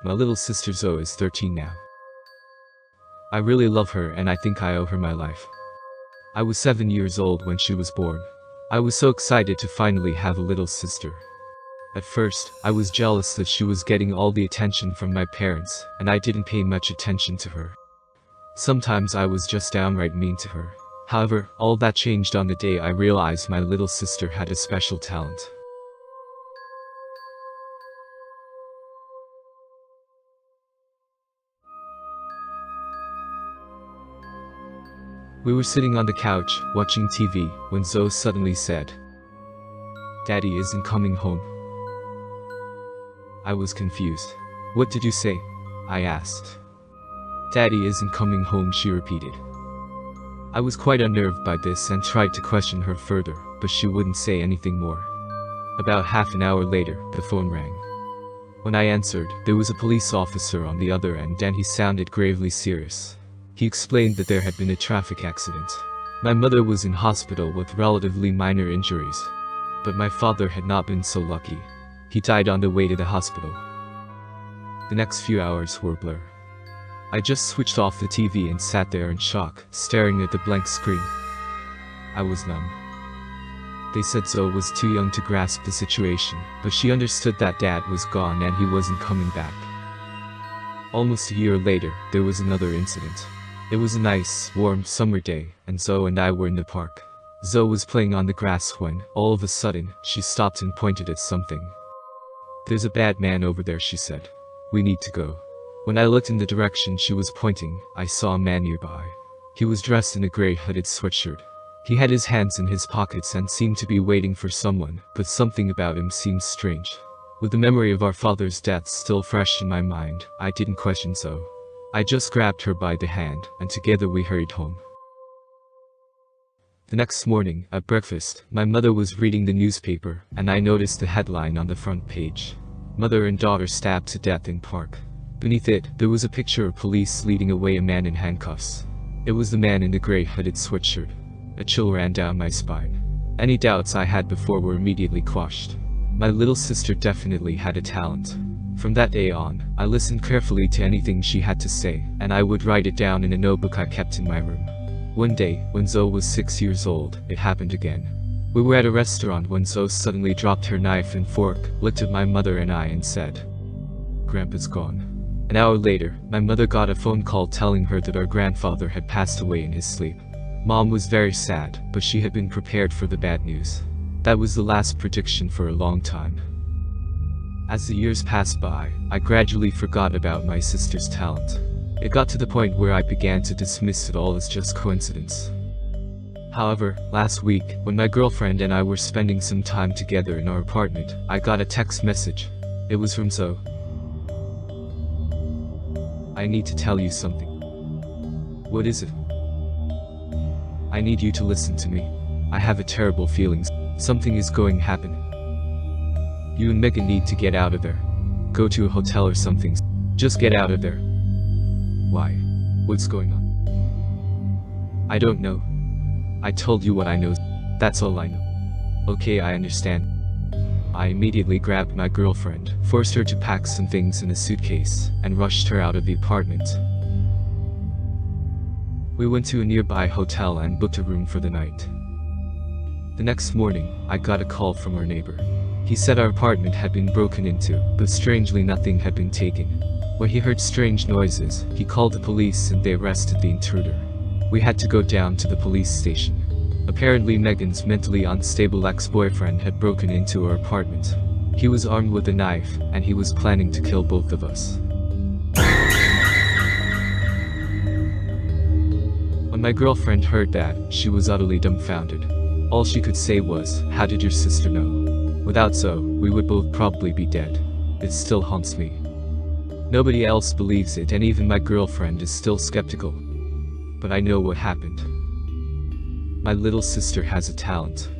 My little sister Zoe is 13 now. I really love her and I think I owe her my life. I was 7 years old when she was born. I was so excited to finally have a little sister. At first, I was jealous that she was getting all the attention from my parents, and I didn't pay much attention to her. Sometimes I was just downright mean to her. However, all that changed on the day I realized my little sister had a special talent. We were sitting on the couch, watching TV, when Zoe suddenly said, "Daddy isn't coming home." I was confused. "What did you say?" I asked. "Daddy isn't coming home," she repeated. I was quite unnerved by this and tried to question her further, but she wouldn't say anything more. About half an hour later, the phone rang. When I answered, there was a police officer on the other end and he sounded gravely serious. He explained that there had been a traffic accident. My mother was in hospital with relatively minor injuries. But my father had not been so lucky. He died on the way to the hospital. The next few hours were a blur. I just switched off the TV and sat there in shock, staring at the blank screen. I was numb. They said Zoe was too young to grasp the situation, but she understood that Dad was gone and he wasn't coming back. Almost a year later, there was another incident. It was a nice, warm summer day, and Zoe and I were in the park. Zoe was playing on the grass when, all of a sudden, she stopped and pointed at something. "There's a bad man over there," she said. "We need to go." When I looked in the direction she was pointing, I saw a man nearby. He was dressed in a gray hooded sweatshirt. He had his hands in his pockets and seemed to be waiting for someone, but something about him seemed strange. With the memory of our father's death still fresh in my mind, I didn't question Zoe. I just grabbed her by the hand, and together we hurried home. The next morning, at breakfast, my mother was reading the newspaper, and I noticed the headline on the front page. "Mother and daughter stabbed to death in park." Beneath it, there was a picture of police leading away a man in handcuffs. It was the man in the gray hooded sweatshirt. A chill ran down my spine. Any doubts I had before were immediately quashed. My little sister definitely had a talent. From that day on, I listened carefully to anything she had to say, and I would write it down in a notebook I kept in my room. One day, when Zoe was 6 years old, it happened again. We were at a restaurant when Zoe suddenly dropped her knife and fork, looked at my mother and I and said, "Grandpa's gone." An hour later, my mother got a phone call telling her that our grandfather had passed away in his sleep. Mom was very sad, but she had been prepared for the bad news. That was the last prediction for a long time. As the years passed by, I gradually forgot about my sister's talent. It got to the point where I began to dismiss it all as just coincidence. However, last week, when my girlfriend and I were spending some time together in our apartment, I got a text message. It was from Zoe. "I need to tell you something." "What is it?" "I need you to listen to me. I have a terrible feeling. Something is going to happen. You and Megan need to get out of there. Go to a hotel or something. Just get out of there." "Why? What's going on?" "I don't know. I told you what I know. That's all I know." "Okay, I understand." I immediately grabbed my girlfriend, forced her to pack some things in a suitcase, and rushed her out of the apartment. We went to a nearby hotel and booked a room for the night. The next morning, I got a call from our neighbor. He said our apartment had been broken into, but strangely nothing had been taken. When he heard strange noises, he called the police and they arrested the intruder. We had to go down to the police station. Apparently Megan's mentally unstable ex-boyfriend had broken into our apartment. He was armed with a knife, and he was planning to kill both of us. When my girlfriend heard that, she was utterly dumbfounded. All she could say was, "How did your sister know?" Without Zoe, we would both probably be dead. It still haunts me. Nobody else believes it, and even my girlfriend is still skeptical. But I know what happened. My little sister has a talent.